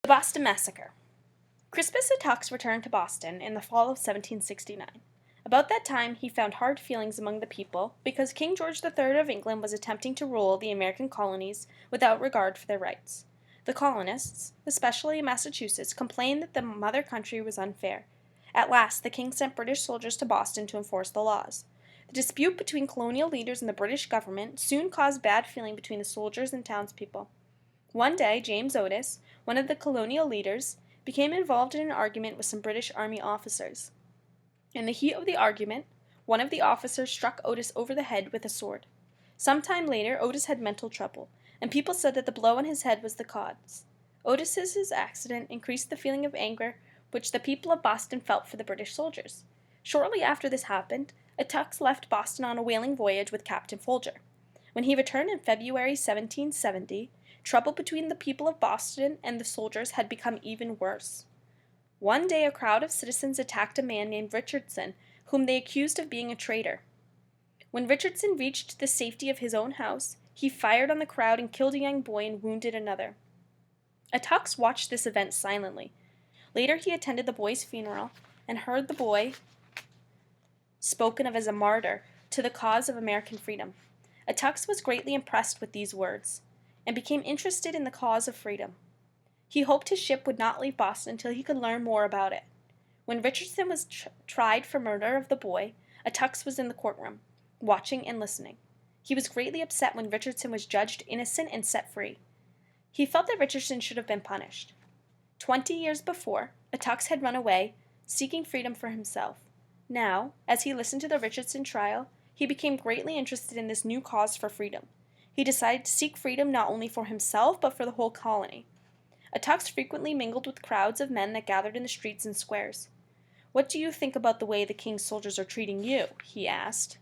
The Boston Massacre. Crispus Attucks returned to Boston in the fall of 1769. About that time he found hard feelings among the people because King George III of England was attempting to rule the American colonies without regard for their rights. The colonists, especially in Massachusetts, complained that the mother country was unfair. At last the king sent British soldiers to Boston to enforce the laws. The dispute between colonial leaders and the British government soon caused bad feeling between the soldiers and townspeople. One day, James Otis, one of the colonial leaders, became involved in an argument with some British Army officers. In the heat of the argument, one of the officers struck Otis over the head with a sword. Some time later, Otis had mental trouble, and people said that the blow on his head was the cause. Otis's accident increased the feeling of anger which the people of Boston felt for the British soldiers. Shortly after this happened, Attucks left Boston on a whaling voyage with Captain Folger. When he returned in February 1770, trouble between the people of Boston and the soldiers had become even worse. One day a crowd of citizens attacked a man named Richardson, whom they accused of being a traitor. When Richardson reached the safety of his own house, he fired on the crowd and killed a young boy and wounded another. Attucks watched this event silently. Later he attended the boy's funeral and heard the boy spoken of as a martyr to the cause of American freedom. Attucks was greatly impressed with these words and became interested in the cause of freedom. He hoped his ship would not leave Boston until he could learn more about it. When Richardson was tried for murder of the boy, Attucks was in the courtroom, watching and listening. He was greatly upset when Richardson was judged innocent and set free. He felt that Richardson should have been punished. 20 years before, Attucks had run away, seeking freedom for himself. Now, as he listened to the Richardson trial, he became greatly interested in this new cause for freedom. He decided to seek freedom not only for himself, but for the whole colony. Attucks frequently mingled with crowds of men that gathered in the streets and squares. "What do you think about the way the king's soldiers are treating you?" he asked.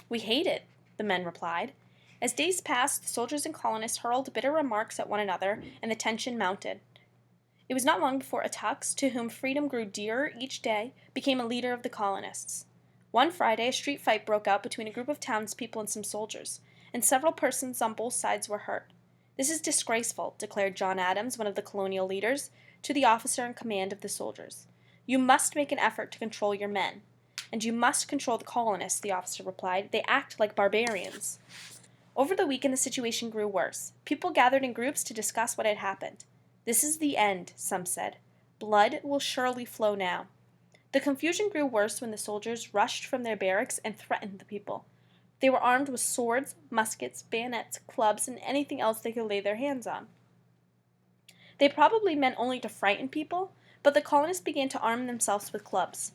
"We hate it," the men replied. As days passed, the soldiers and colonists hurled bitter remarks at one another, and the tension mounted. It was not long before Attucks, to whom freedom grew dearer each day, became a leader of the colonists. One Friday, a street fight broke out between a group of townspeople and some soldiers, and several persons on both sides were hurt. "This is disgraceful," declared John Adams, one of the colonial leaders, to the officer in command of the soldiers. "You must make an effort to control your men." "And you must control the colonists," the officer replied. "They act like barbarians." Over the weekend, the situation grew worse. People gathered in groups to discuss what had happened. "This is the end," some said. "Blood will surely flow now." The confusion grew worse when the soldiers rushed from their barracks and threatened the people. They were armed with swords, muskets, bayonets, clubs, and anything else they could lay their hands on. They probably meant only to frighten people, but the colonists began to arm themselves with clubs.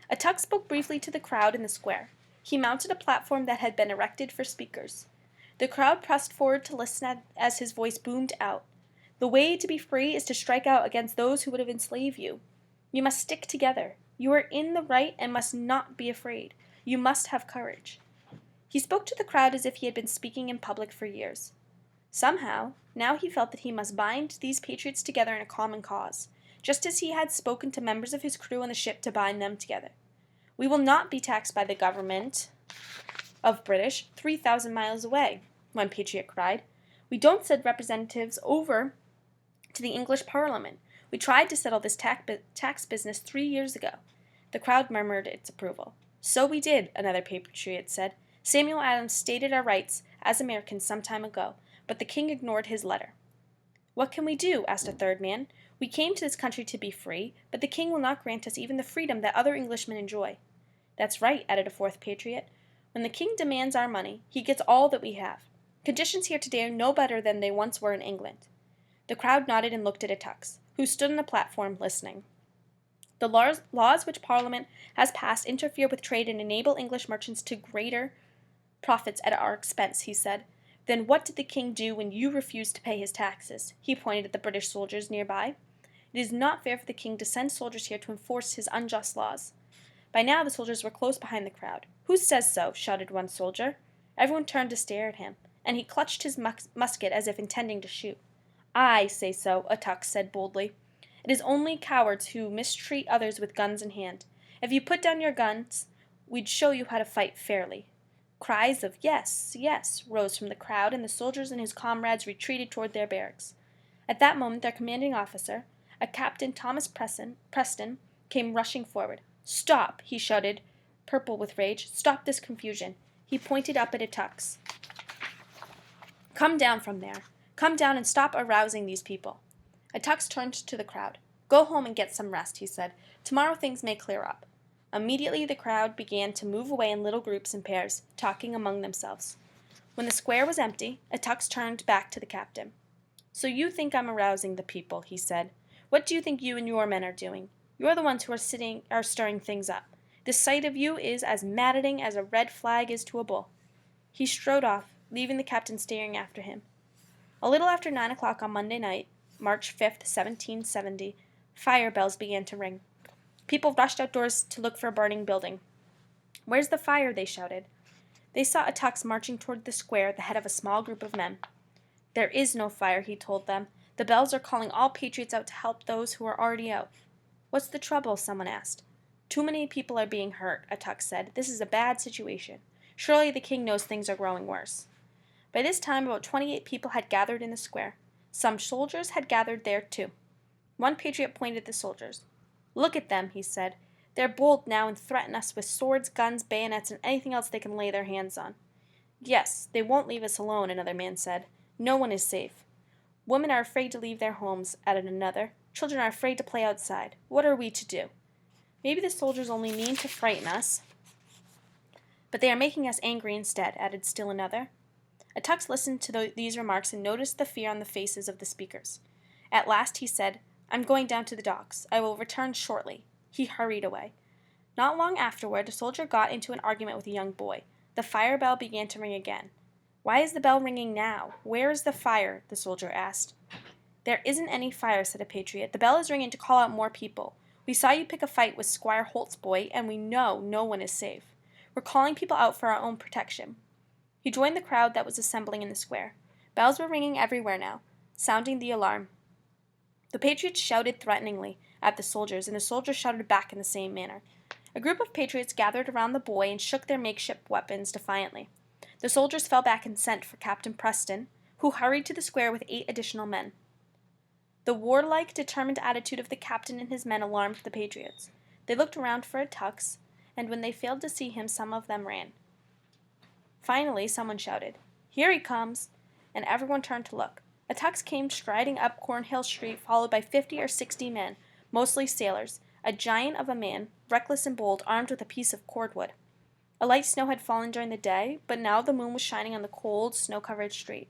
Attucks spoke briefly to the crowd in the square. He mounted a platform that had been erected for speakers. The crowd pressed forward to listen as his voice boomed out. "The way to be free is to strike out against those who would have enslaved you. You must stick together. You are in the right and must not be afraid. You must have courage." He spoke to the crowd as if he had been speaking in public for years. Somehow, now he felt that he must bind these patriots together in a common cause, just as he had spoken to members of his crew on the ship to bind them together. "We will not be taxed by the government of British 3,000 miles away," one patriot cried. "We don't send representatives over to the English Parliament. We tried to settle this tax business 3 years ago." The crowd murmured its approval. "So we did," another patriot said. "Samuel Adams stated our rights as Americans some time ago, but the king ignored his letter." "What can we do?" asked a third man. "We came to this country to be free, but the king will not grant us even the freedom that other Englishmen enjoy." "That's right," added a fourth patriot. "When the king demands our money, he gets all that we have. Conditions here today are no better than they once were in England." The crowd nodded and looked at Attucks, who stood on the platform listening. "The laws which Parliament has passed interfere with trade and enable English merchants to greater profits at our expense," he said. "Then what did the king do when you refused to pay his taxes?" He pointed at the British soldiers nearby. "It is not fair for the king to send soldiers here to enforce his unjust laws." By now the soldiers were close behind the crowd. "Who says so?" shouted one soldier. Everyone turned to stare at him, and he clutched his musket as if intending to shoot. "I say so," Attucks said boldly. "It is only cowards who mistreat others with guns in hand. If you put down your guns, we'd show you how to fight fairly." Cries of "Yes, yes," rose from the crowd, and the soldiers and his comrades retreated toward their barracks. At that moment their commanding officer, a Captain Thomas Preston, came rushing forward. "Stop!" he shouted, purple with rage. "Stop this confusion." He pointed up at Attucks. "Come down from there. Come down and stop arousing these people." Attucks turned to the crowd. "Go home and get some rest," he said. "Tomorrow things may clear up." Immediately the crowd began to move away in little groups and pairs, talking among themselves. When the square was empty, Attucks turned back to the captain. "So you think I'm arousing the people," he said. "What do you think you and your men are doing? You're the ones who are stirring things up. The sight of you is as maddening as a red flag is to a bull." He strode off, leaving the captain staring after him. A little after 9 o'clock on Monday night, March 5th, 1770, fire bells began to ring. People rushed outdoors to look for a burning building. "Where's the fire?" they shouted. They saw Attucks marching toward the square at the head of a small group of men. "There is no fire," he told them. "The bells are calling all patriots out to help those who are already out." "What's the trouble?" someone asked. "Too many people are being hurt," Attucks said. "This is a bad situation. Surely the king knows things are growing worse." By this time about 28 people had gathered in the square. Some soldiers had gathered there too. One patriot pointed at the soldiers. "Look at them," he said. "They're bold now and threaten us with swords, guns, bayonets, and anything else they can lay their hands on." "Yes, they won't leave us alone," another man said. "No one is safe." "Women are afraid to leave their homes," added another. "Children are afraid to play outside. What are we to do?" "Maybe the soldiers only mean to frighten us, but they are making us angry instead," added still another. Attucks listened to these remarks and noticed the fear on the faces of the speakers. At last he said, "I'm going down to the docks. I will return shortly." He hurried away. Not long afterward, a soldier got into an argument with a young boy. The fire bell began to ring again. "Why is the bell ringing now? Where is the fire?" the soldier asked. "There isn't any fire," said a patriot. "The bell is ringing to call out more people. We saw you pick a fight with Squire Holt's boy, and we know no one is safe. We're calling people out for our own protection." He joined the crowd that was assembling in the square. Bells were ringing everywhere now, sounding the alarm. The patriots shouted threateningly at the soldiers, and the soldiers shouted back in the same manner. A group of patriots gathered around the boy and shook their makeshift weapons defiantly. The soldiers fell back and sent for Captain Preston, who hurried to the square with 8 additional men. The warlike, determined attitude of the captain and his men alarmed the patriots. They looked around for Attucks, and when they failed to see him, some of them ran. Finally, someone shouted, "Here he comes!" and everyone turned to look. Attucks came striding up Cornhill Street, followed by 50 or 60 men, mostly sailors, a giant of a man, reckless and bold, armed with a piece of cordwood. A light snow had fallen during the day, but now the moon was shining on the cold, snow-covered street.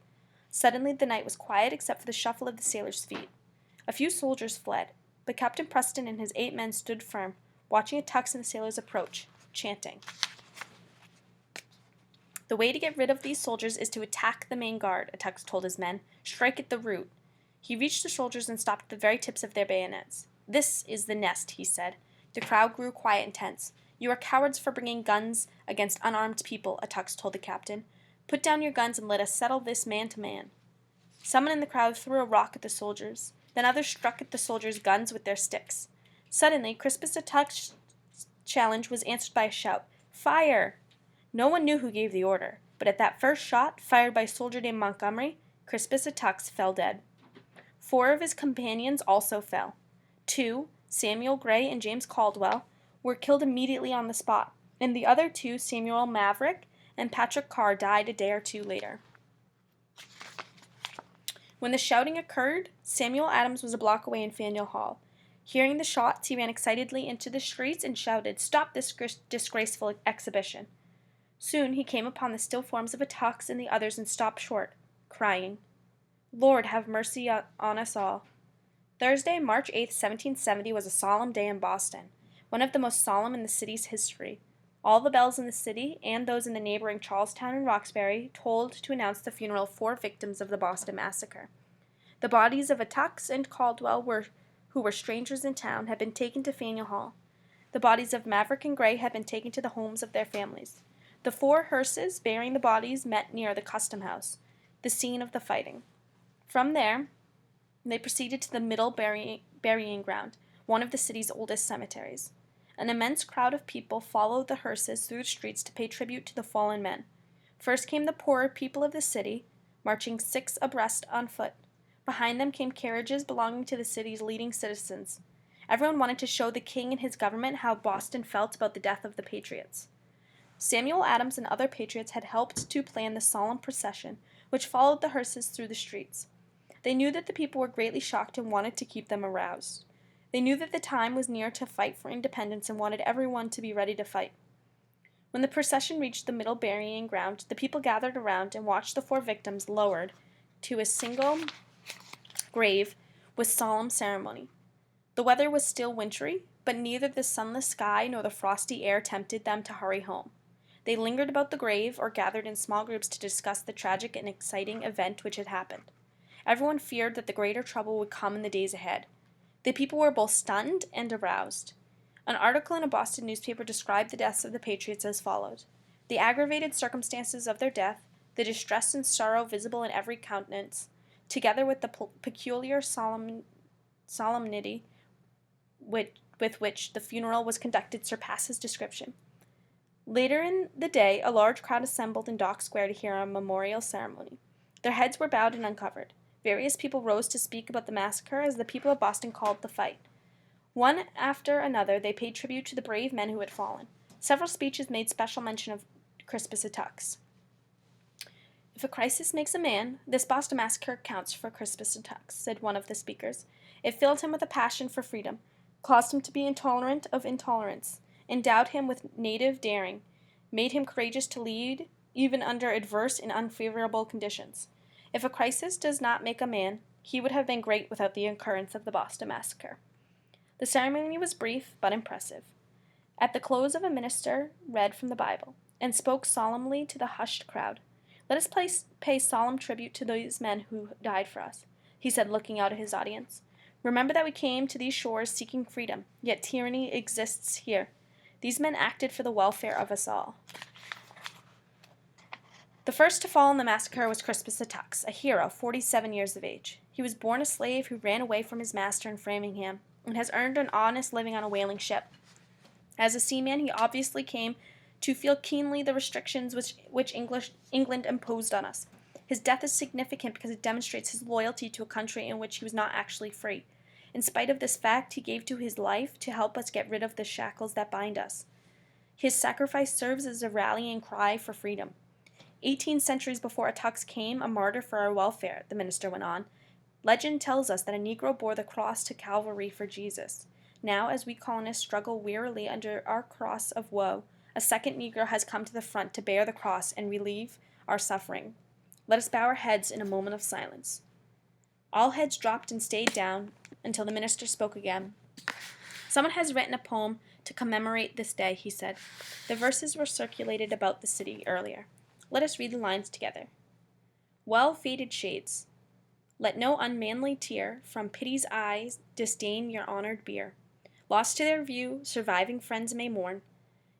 Suddenly the night was quiet except for the shuffle of the sailors' feet. A few soldiers fled, but Captain Preston and his 8 men stood firm, watching Attucks and the sailors approach, chanting. "The way to get rid of these soldiers is to attack the main guard," Attucks told his men. "Strike at the root." He reached the soldiers and stopped at the very tips of their bayonets. "This is the nest," he said. The crowd grew quiet and tense. "You are cowards for bringing guns against unarmed people," Attucks told the captain. "Put down your guns and let us settle this man to man." Someone in the crowd threw a rock at the soldiers. Then others struck at the soldiers' guns with their sticks. Suddenly, Crispus Attucks' challenge was answered by a shout, "Fire!" No one knew who gave the order, but at that first shot, fired by a soldier named Montgomery, Crispus Attucks fell dead. 4 of his companions also fell. 2, Samuel Gray and James Caldwell, were killed immediately on the spot, and the other 2, Samuel Maverick and Patrick Carr, died a day or 2 later. When the shouting occurred, Samuel Adams was a block away in Faneuil Hall. Hearing the shots, he ran excitedly into the streets and shouted, "Stop this disgraceful exhibition." Soon he came upon the still forms of Attucks and the others and stopped short, crying, "Lord, have mercy on us all." Thursday, March 8, 1770, was a solemn day in Boston, one of the most solemn in the city's history. All the bells in the city, and those in the neighboring Charlestown and Roxbury, tolled to announce the funeral of 4 victims of the Boston Massacre. The bodies of Attucks and Caldwell, who were strangers in town, had been taken to Faneuil Hall. The bodies of Maverick and Gray had been taken to the homes of their families. The 4 hearses bearing the bodies met near the Custom House, the scene of the fighting. From there, they proceeded to the Middle Burying Ground, one of the city's oldest cemeteries. An immense crowd of people followed the hearses through the streets to pay tribute to the fallen men. First came the poorer people of the city, marching 6 abreast on foot. Behind them came carriages belonging to the city's leading citizens. Everyone wanted to show the king and his government how Boston felt about the death of the Patriots. Samuel Adams and other patriots had helped to plan the solemn procession, which followed the hearses through the streets. They knew that the people were greatly shocked and wanted to keep them aroused. They knew that the time was near to fight for independence and wanted everyone to be ready to fight. When the procession reached the middle burying ground, the people gathered around and watched the 4 victims lowered to a single grave with solemn ceremony. The weather was still wintry, but neither the sunless sky nor the frosty air tempted them to hurry home. They lingered about the grave or gathered in small groups to discuss the tragic and exciting event which had happened. Everyone feared that the greater trouble would come in the days ahead. The people were both stunned and aroused. An article in a Boston newspaper described the deaths of the Patriots as follows: "The aggravated circumstances of their death, the distress and sorrow visible in every countenance, together with the peculiar solemnity with which the funeral was conducted, surpasses description." Later in the day, a large crowd assembled in Dock Square to hear a memorial ceremony. Their heads were bowed and uncovered. Various people rose to speak about the massacre, as the people of Boston called the fight. One after another, they paid tribute to the brave men who had fallen. Several speeches made special mention of Crispus Attucks. "If a crisis makes a man, this Boston massacre counts for Crispus Attucks," said one of the speakers. "It filled him with a passion for freedom, caused him to be intolerant of intolerance, endowed him with native daring, made him courageous to lead even under adverse and unfavorable conditions. If a crisis does not make a man, he would have been great without the occurrence of the Boston Massacre." The ceremony was brief but impressive. At the close, a minister read from the Bible and spoke solemnly to the hushed crowd. "Let us pay solemn tribute to these men who died for us," he said, looking out at his audience. "Remember that we came to these shores seeking freedom, yet tyranny exists here. These men acted for the welfare of us all." The first to fall in the massacre was Crispus Attucks, a hero, 47 years of age. He was born a slave who ran away from his master in Framingham, and has earned an honest living on a whaling ship. As a seaman, he obviously came to feel keenly the restrictions which England imposed on us. His death is significant because it demonstrates his loyalty to a country in which he was not actually free. In spite of this fact, he gave to his life to help us get rid of the shackles that bind us. His sacrifice serves as a rallying cry for freedom. 18 centuries before Attucks came a martyr for our welfare, the minister went on. Legend tells us that a Negro bore the cross to Calvary for Jesus. Now, as we colonists struggle wearily under our cross of woe, a second Negro has come to the front to bear the cross and relieve our suffering. Let us bow our heads in a moment of silence. All heads dropped and stayed down until the minister spoke again. "Someone has written a poem to commemorate this day," he said. The verses were circulated about the city earlier. Let us read the lines together. "Well-fated shades, let no unmanly tear from pity's eyes disdain your honored bier. Lost to their view, surviving friends may mourn,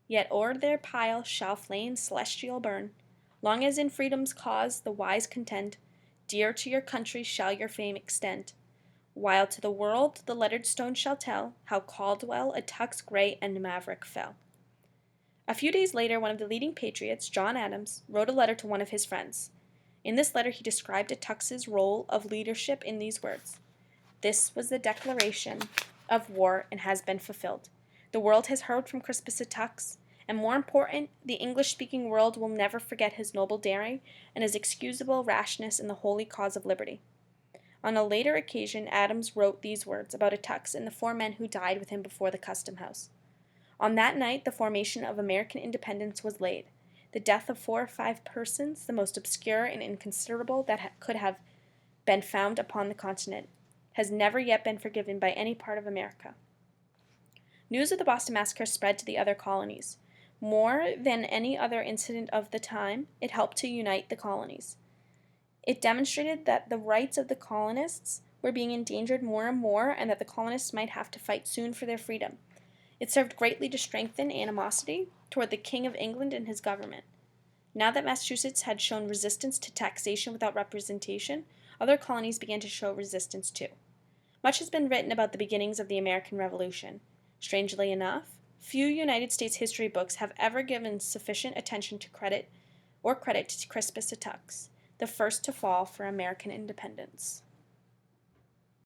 yet o'er their pile shall flames celestial burn. Long as in freedom's cause the wise contend, dear to your country shall your fame extend. While to the world the lettered stone shall tell how Caldwell, Attucks, Gray, and Maverick fell." A few days later, one of the leading patriots, John Adams, wrote a letter to one of his friends. In this letter, he described Attucks's role of leadership in these words: "This was the declaration of war and has been fulfilled. The world has heard from Crispus Attucks, and more important, the English-speaking world will never forget his noble daring and his excusable rashness in the holy cause of liberty." On a later occasion, Adams wrote these words about Attucks and the 4 men who died with him before the Custom House. "On that night, the formation of American independence was laid. The death of 4 or 5 persons, the most obscure and inconsiderable that could have been found upon the continent, has never yet been forgiven by any part of America." News of the Boston Massacre spread to the other colonies. More than any other incident of the time, it helped to unite the colonies. It demonstrated that the rights of the colonists were being endangered more and more, and that the colonists might have to fight soon for their freedom. It served greatly to strengthen animosity toward the King of England and his government. Now that Massachusetts had shown resistance to taxation without representation, other colonies began to show resistance too. Much has been written about the beginnings of the American Revolution. Strangely enough, few United States history books have ever given sufficient attention to credit to Crispus Attucks, the first to fall for American independence.